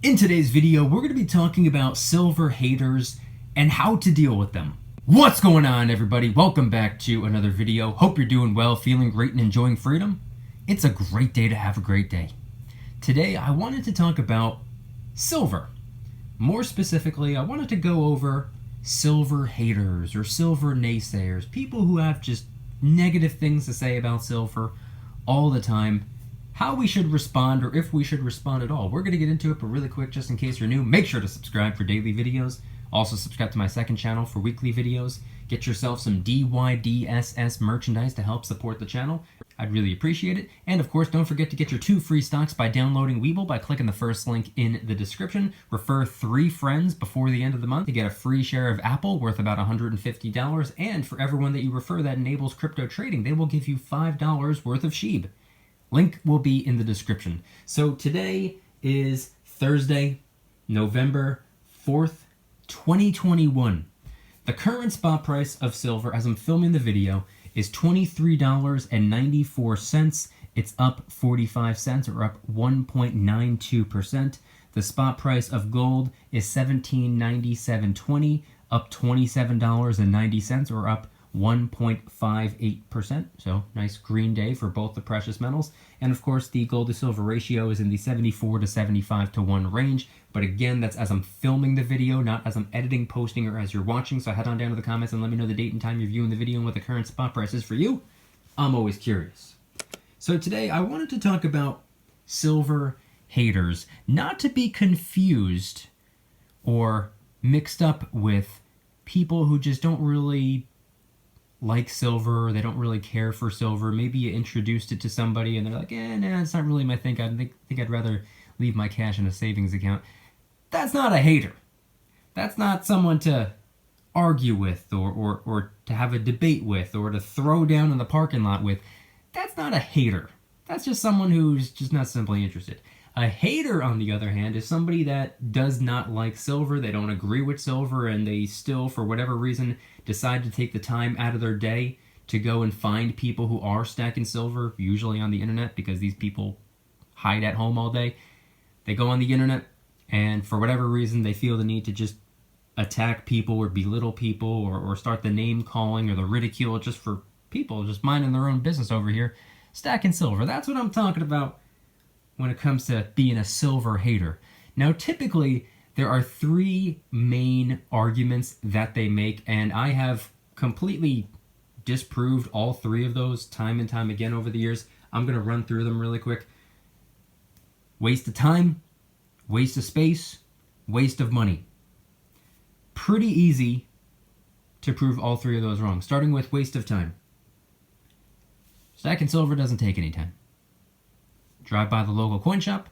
In today's video, we're going to be talking about silver haters and how to deal with them. What's going on, everybody? Welcome back to another video. Hope you're doing well, feeling great, and enjoying freedom. It's a great day to have a great day. Today, I wanted to talk about silver. More specifically, I wanted to go over silver haters or silver naysayers, people who have just negative things to say about silver all the time, how we should respond or if we should respond at all. We're going to get into it, but really quick, just in case you're new, make sure to subscribe for daily videos. Also subscribe to my second channel for weekly videos. Get yourself some DYDSS merchandise to help support the channel. I'd really appreciate it. And of course, don't forget to get your 2 free stocks by downloading Webull by clicking the first link in the description. Refer 3 friends before the end of the month to get a free share of Apple worth about $150. And for everyone that you refer that enables crypto trading, they will give you $5 worth of SHIB. Link will be in the description. So today is Thursday, November 4th, 2021. The current spot price of silver as I'm filming the video is $23.94. It's up 45 cents or up 1.92%. The spot price of gold is $17.9720, up $27.90 or up 1.58%. So nice green day for both the precious metals. And of course, the gold to silver ratio is in the 74 to 75 to 1 range. But again, that's as I'm filming the video, not as I'm editing, posting, or as you're watching. So head on down to the comments and let me know the date and time you're viewing the video and what the current spot price is for you. I'm always curious. So today I wanted to talk about silver haters, not to be confused or mixed up with people who just don't really like silver, they don't really care for silver. Maybe you introduced it to somebody and they're like, nah, it's not really my thing. I think I'd rather leave my cash in a savings account. That's not a hater. That's not someone to argue with or to have a debate with or to throw down in the parking lot with. That's not a hater. That's just someone who's just not simply interested. A hater, on the other hand, is somebody that does not like silver, they don't agree with silver, and they still, for whatever reason, decide to take the time out of their day to go and find people who are stacking silver, usually on the internet, because these people hide at home all day. They go on the internet, and for whatever reason, they feel the need to just attack people or belittle people or start the name calling or the ridicule just for people just minding their own business over here, stacking silver. That's what I'm talking about when it comes to being a silver hater. Now, typically, there are 3 main arguments that they make, and I have completely disproved all 3 of those time and time again over the years. I'm going to run through them really quick. Waste of time, waste of space, waste of money. Pretty easy to prove all 3 of those wrong, starting with waste of time. Stacking silver doesn't take any time. Drive by the local coin shop,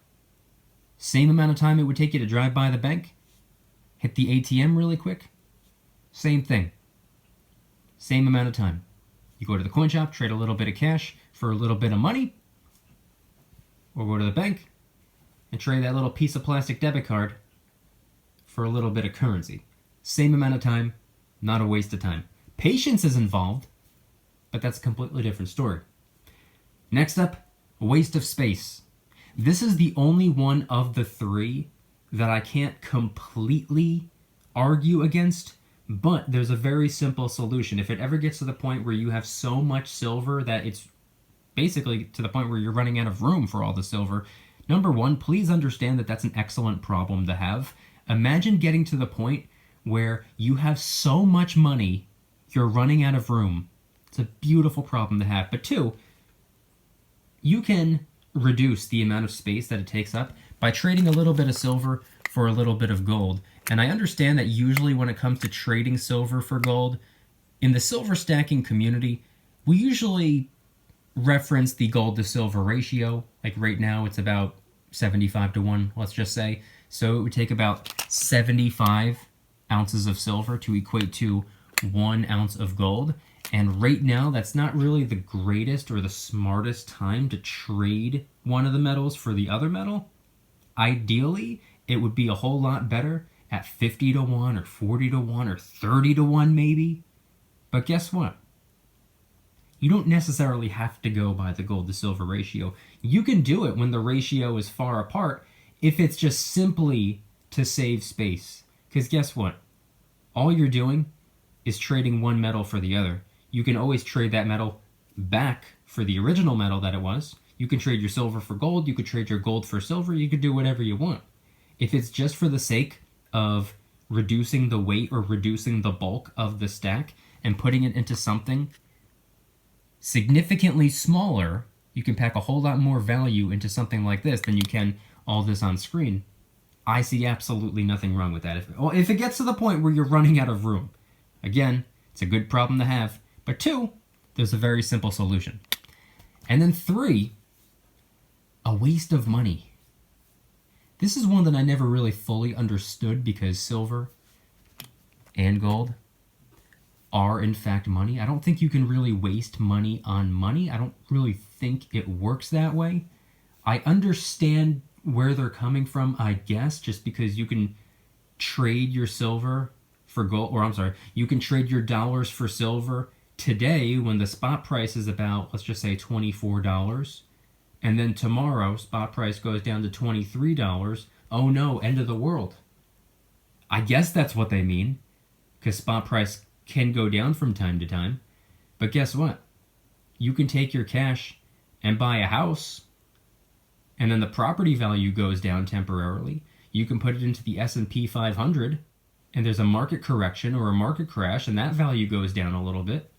same amount of time it would take you to drive by the bank, hit the ATM really quick, same thing. Same amount of time. You go to the coin shop, trade a little bit of cash for a little bit of money, or go to the bank and trade that little piece of plastic debit card for a little bit of currency. Same amount of time, not a waste of time. Patience is involved, but that's a completely different story. Next up, a waste of space. This is the only one of the 3 that I can't completely argue against, but there's a very simple solution. If it ever gets to the point where you have so much silver that it's basically to the point where you're running out of room for all the silver, number 1, please understand that that's an excellent problem to have. Imagine getting to the point where you have so much money, you're running out of room. It's a beautiful problem to have. But 2, you can reduce the amount of space that it takes up by trading a little bit of silver for a little bit of gold. And I understand that usually when it comes to trading silver for gold, in the silver stacking community, we usually reference the gold to silver ratio. Like right now, it's about 75 to 1, let's just say. So it would take about 75 ounces of silver to equate to 1 ounce of gold. And right now, that's not really the greatest or the smartest time to trade one of the metals for the other metal. Ideally, it would be a whole lot better at 50 to 1 or 40 to 1 or 30 to 1 maybe. But guess what? You don't necessarily have to go by the gold to silver ratio. You can do it when the ratio is far apart if it's just simply to save space. Because guess what? All you're doing is trading one metal for the other. You can always trade that metal back for the original metal that it was. You can trade your silver for gold. You could trade your gold for silver. You could do whatever you want. If it's just for the sake of reducing the weight or reducing the bulk of the stack and putting it into something significantly smaller, you can pack a whole lot more value into something like this than you can all this on screen. I see absolutely nothing wrong with that. If it gets to the point where you're running out of room, again, it's a good problem to have. But 2, there's a very simple solution. And then 3, a waste of money. This is one that I never really fully understood because silver and gold are in fact money. I don't think you can really waste money on money. I don't really think it works that way. I understand where they're coming from, I guess, just because you can trade your silver for gold, or I'm sorry, you can trade your dollars for silver today when the spot price is about, let's just say $24, and then tomorrow spot price goes down to $23. Oh no, end of the world. I guess that's what they mean, because spot price can go down from time to time. But guess what? You can take your cash and buy a house, and then the property value goes down temporarily. You can put it into the S&P 500, and there's a market correction or a market crash, and that value goes down a little bit.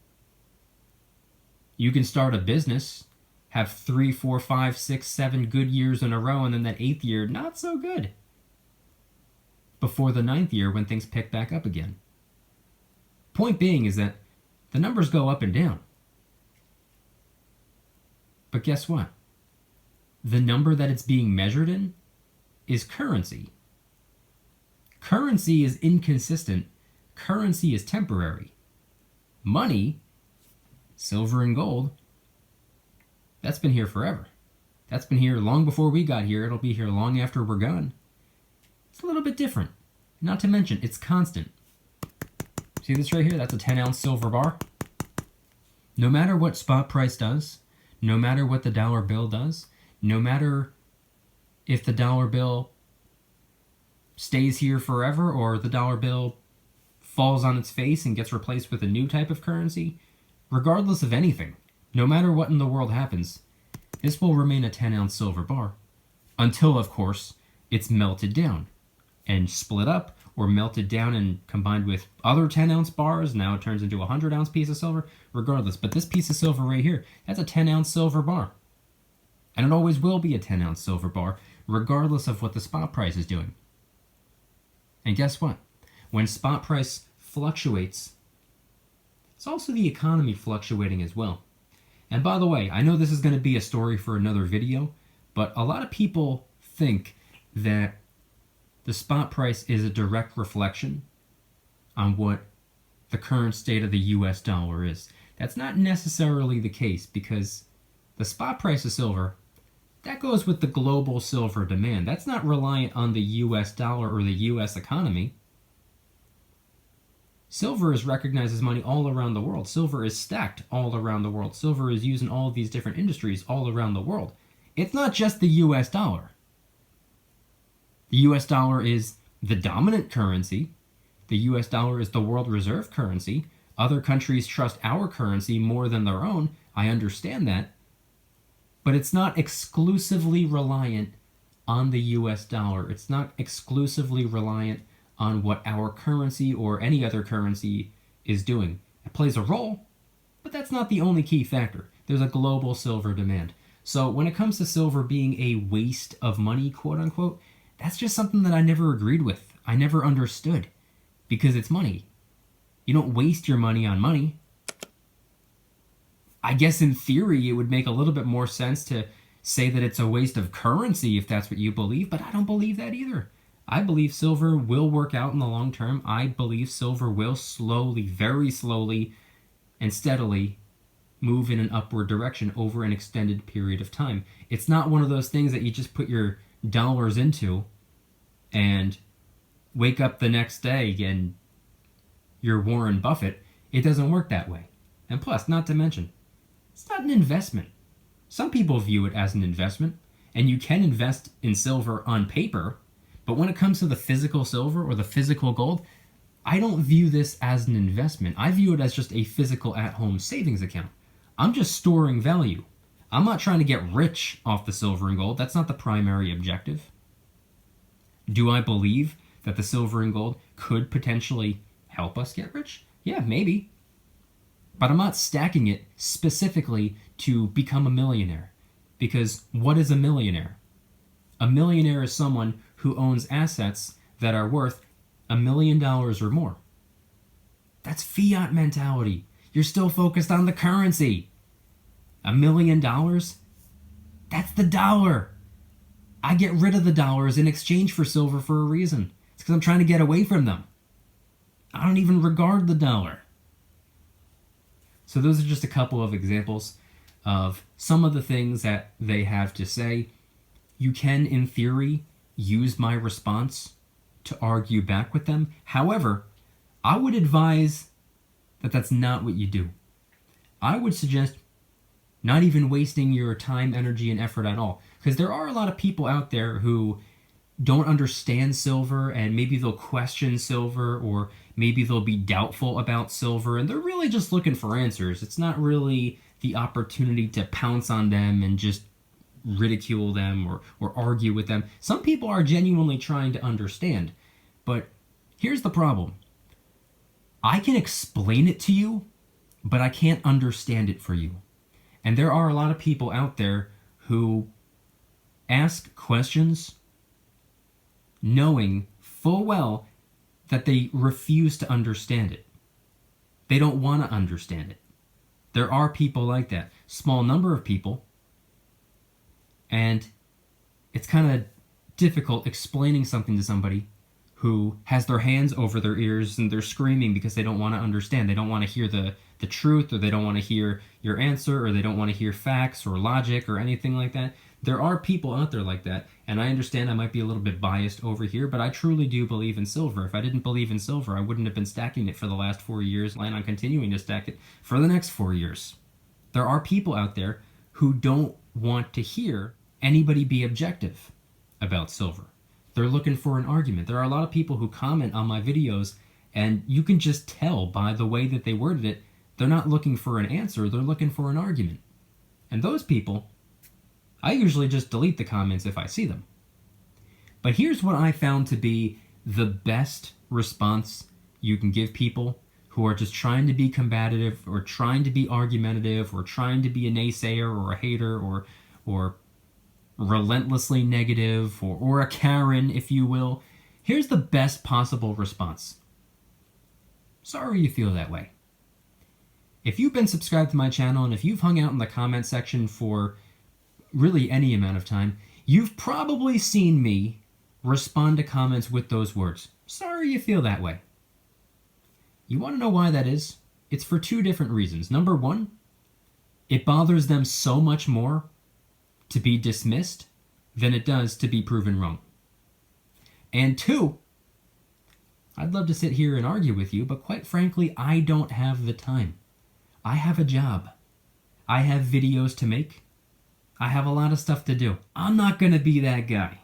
You can start a business, have 3, 4, 5, 6, 7 good years in a row, and then that 8th year, not so good. Before the 9th year, when things pick back up again. Point being is that the numbers go up and down. But guess what? The number that it's being measured in is currency. Currency is inconsistent. Currency is temporary. Money, silver and gold, that's been here forever. That's been here long before we got here. It'll be here long after we're gone. It's a little bit different. Not to mention, it's constant. See this right here? That's a 10-ounce silver bar. No matter what spot price does, no matter what the dollar bill does, no matter if the dollar bill stays here forever or the dollar bill falls on its face and gets replaced with a new type of currency, regardless of anything, no matter what in the world happens, this will remain a 10-ounce silver bar until, of course, it's melted down and split up or melted down and combined with other 10-ounce bars. Now it turns into a 100-ounce piece of silver, regardless. But this piece of silver right here, that's a 10-ounce silver bar. And it always will be a 10-ounce silver bar, regardless of what the spot price is doing. And guess what? When spot price fluctuates, it's also the economy fluctuating as well. And by the way, I know this is going to be a story for another video, but a lot of people think that the spot price is a direct reflection on what the current state of the US dollar is. That's not necessarily the case, because the spot price of silver, that goes with the global silver demand. That's not reliant on the US dollar or the US economy. Silver is recognized as money all around the world. Silver is stacked all around the world. Silver is used in all of these different industries all around the world. It's not just the US dollar. The US dollar is the dominant currency. The US dollar is the world reserve currency. Other countries trust our currency more than their own. I understand that. But it's not exclusively reliant on the US dollar. It's not exclusively reliant on what our currency or any other currency is doing. It plays a role, but that's not the only key factor. There's a global silver demand. So when it comes to silver being a waste of money, quote unquote, that's just something that I never agreed with. I never understood, because it's money. You don't waste your money on money. I guess in theory it would make a little bit more sense to say that it's a waste of currency if that's what you believe, but I don't believe that either. I believe silver will work out in the long term. I believe silver will slowly, very slowly, and steadily move in an upward direction over an extended period of time. It's not one of those things that you just put your dollars into and wake up the next day and you're Warren Buffett. It doesn't work that way. And plus, not to mention, it's not an investment. Some people view it as an investment, And you can invest in silver on paper, but when it comes to the physical silver or the physical gold, I don't view this as an investment. I view it as just a physical at-home savings account. I'm just storing value. I'm not trying to get rich off the silver and gold. That's not the primary objective. Do I believe that the silver and gold could potentially help us get rich? Yeah, maybe. But I'm not stacking it specifically to become a millionaire. Because what is a millionaire? A millionaire is someone who owns assets that are worth $1 million or more. That's fiat mentality. You're still focused on the currency. $1 million? That's the dollar. I get rid of the dollars in exchange for silver for a reason. It's because I'm trying to get away from them. I don't even regard the dollar. So those are just a couple of examples of some of the things that they have to say. You can, in theory, use my response to argue back with them. However, I would advise that that's not what you do. I would suggest not even wasting your time, energy, and effort at all. Because there are a lot of people out there who don't understand silver, and maybe they'll question silver, or maybe they'll be doubtful about silver, and they're really just looking for answers. It's not really the opportunity to pounce on them and just ridicule them or argue with them. Some people are genuinely trying to understand, but here's the problem. I can explain it to you, but I can't understand it for you. And there are a lot of people out there who ask questions knowing full well that they refuse to understand it. They don't want to understand it. There are people like that. Small number of people. And it's kind of difficult explaining something to somebody who has their hands over their ears and they're screaming because they don't want to understand. They don't want to hear the truth, or they don't want to hear your answer, or they don't want to hear facts or logic or anything like that. There are people out there like that, and I understand I might be a little bit biased over here, but I truly do believe in silver. If I didn't believe in silver, I wouldn't have been stacking it for the last 4 years, and I'm continuing to stack it for the next 4 years. There are people out there who don't want to hear anybody be objective about silver. They're looking for an argument. There are a lot of people who comment on my videos, and you can just tell by the way that they worded it, they're not looking for an answer, they're looking for an argument. And those people, I usually just delete the comments if I see them. But here's what I found to be the best response you can give people who are just trying to be combative, or trying to be argumentative, or trying to be a naysayer or a hater, or relentlessly negative, or a Karen, if you will. Here's the best possible response. Sorry you feel that way. If you've been subscribed to my channel, and if you've hung out in the comment section for really any amount of time, you've probably seen me respond to comments with those words. Sorry you feel that way. You want to know why that is? It's for two different reasons. Number one, it bothers them so much more to be dismissed than it does to be proven wrong. And two, I'd love to sit here and argue with you, but quite frankly, I don't have the time. I have a job. I have videos to make. I have a lot of stuff to do. I'm not going to be that guy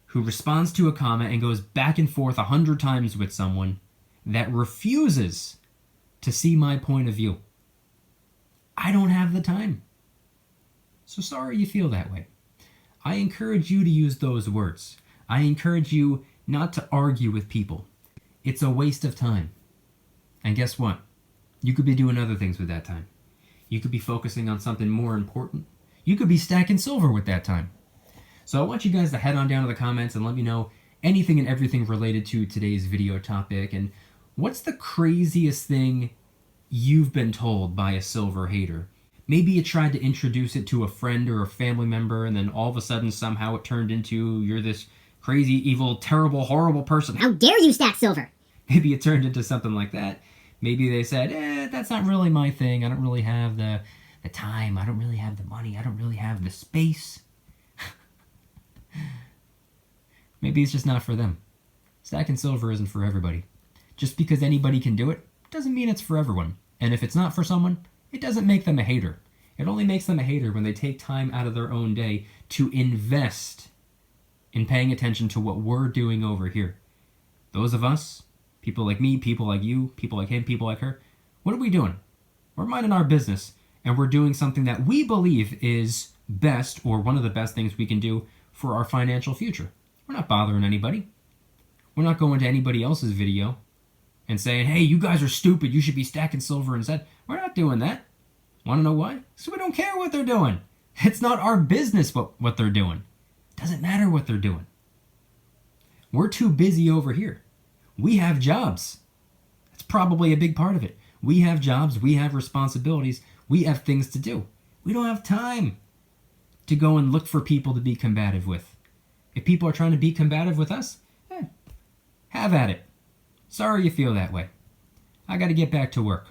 who responds to a comment and goes back and forth 100 times with someone that refuses to see my point of view. I don't have the time. So sorry you feel that way. I encourage you to use those words. I encourage you not to argue with people. It's a waste of time. And guess what? You could be doing other things with that time. You could be focusing on something more important. You could be stacking silver with that time. So I want you guys to head on down to the comments and let me know anything and everything related to today's video topic. And what's the craziest thing you've been told by a silver hater? Maybe you tried to introduce it to a friend or a family member, and then all of a sudden somehow it turned into you're this crazy, evil, terrible, horrible person. How dare you stack silver? Maybe it turned into something like that. Maybe they said, that's not really my thing. I don't really have the time. I don't really have the money. I don't really have the space. Maybe it's just not for them. Stacking silver isn't for everybody. Just because anybody can do it doesn't mean it's for everyone. And if it's not for someone, it doesn't make them a hater. It only makes them a hater when they take time out of their own day to invest in paying attention to what we're doing over here. Those of us, people like me, people like you, people like him, people like her, what are we doing? We're minding our business, and we're doing something that we believe is best, or one of the best things we can do for our financial future. We're not bothering anybody. We're not going to anybody else's video and saying, hey, you guys are stupid, you should be stacking silver instead. We're not doing that. Want to know why? So we don't care what they're doing. It's not our business what they're doing. Doesn't matter what they're doing. We're too busy over here. We have jobs. That's probably a big part of it. We have jobs, we have responsibilities, we have things to do. We don't have time to go and look for people to be combative with. If people are trying to be combative with us, have at it. Sorry you feel that way. I got to get back to work.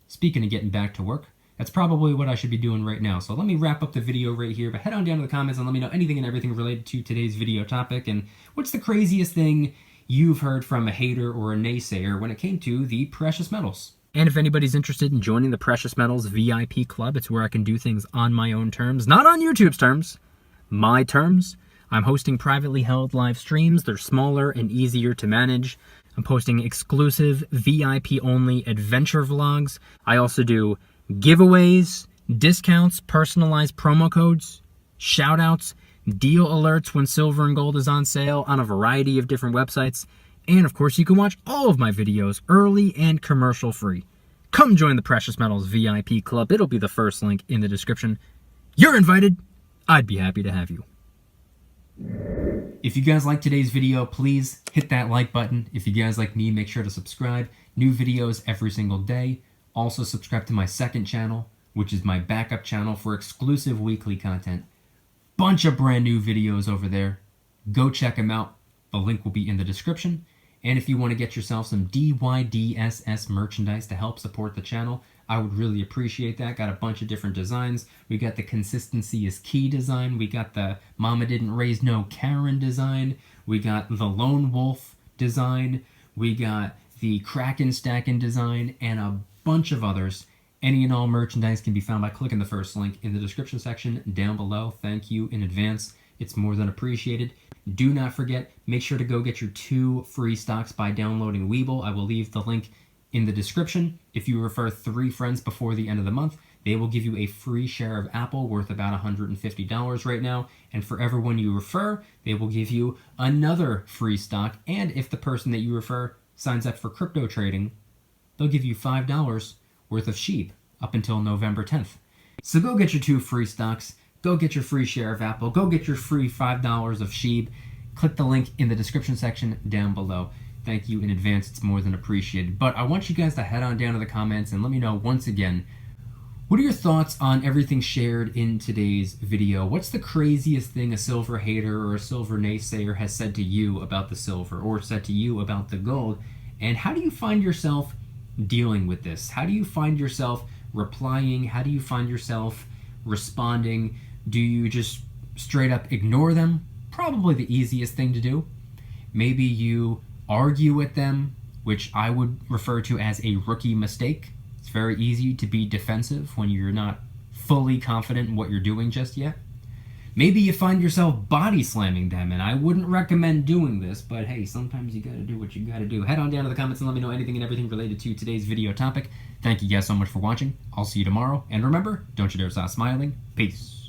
Speaking of getting back to work, that's probably what I should be doing right now. So let me wrap up the video right here, but head on down to the comments and let me know anything and everything related to today's video topic, and what's the craziest thing you've heard from a hater or a naysayer when it came to the precious metals. And if anybody's interested in joining the Precious Metals VIP Club, it's where I can do things on my own terms, not on YouTube's terms, my terms. I'm hosting privately held live streams. They're smaller and easier to manage. I'm posting exclusive VIP-only adventure vlogs. I also do giveaways, discounts, personalized promo codes, shoutouts, deal alerts when silver and gold is on sale on a variety of different websites. And of course, you can watch all of my videos early and commercial free. Come join the Precious Metals VIP Club. It'll be the first link in the description. You're invited. I'd be happy to have you. If you guys like today's video, please hit that like button. If you guys like me, make sure to subscribe. New videos every single day. Also subscribe to my second channel, which is my backup channel for exclusive weekly content. Bunch of brand new videos over there. Go check them out. The link will be in the description. And if you want to get yourself some DYDSS merchandise to help support the channel, I would really appreciate that. Got a bunch of different designs. We got the Consistency is Key design. We got the Mama Didn't Raise No Karen design. We got the Lone Wolf design. We got the Kraken Stacking design, and a bunch of others. Any and all merchandise can be found by clicking the first link in the description section down below. Thank you in advance. It's more than appreciated. Do not forget, make sure to go get your 2 free stocks by downloading Webull. I will leave the link in the description. If you refer 3 friends before the end of the month, they will give you a free share of Apple worth about $150 right now. And for everyone you refer, they will give you another free stock. And if the person that you refer signs up for crypto trading, they'll give you $5 worth of SHIB up until November 10th. So go get your 2 free stocks. Go get your free share of Apple. Go get your free $5 of SHIB. Click the link in the description section down below. Thank you in advance. It's more than appreciated. But I want you guys to head on down to the comments and let me know once again, what are your thoughts on everything shared in today's video? What's the craziest thing a silver hater or a silver naysayer has said to you about the silver, or said to you about the gold? And how do you find yourself dealing with this? How do you find yourself replying? How do you find yourself responding? Do you just straight up ignore them? Probably the easiest thing to do. Maybe you argue with them, which I would refer to as a rookie mistake. It's very easy to be defensive when you're not fully confident in what you're doing just yet. Maybe you find yourself body slamming them, and I wouldn't recommend doing this, but hey, sometimes you gotta do what you gotta do. Head on down to the comments and let me know anything and everything related to today's video topic. Thank you guys so much for watching. I'll see you tomorrow, and remember, don't you dare stop smiling. Peace.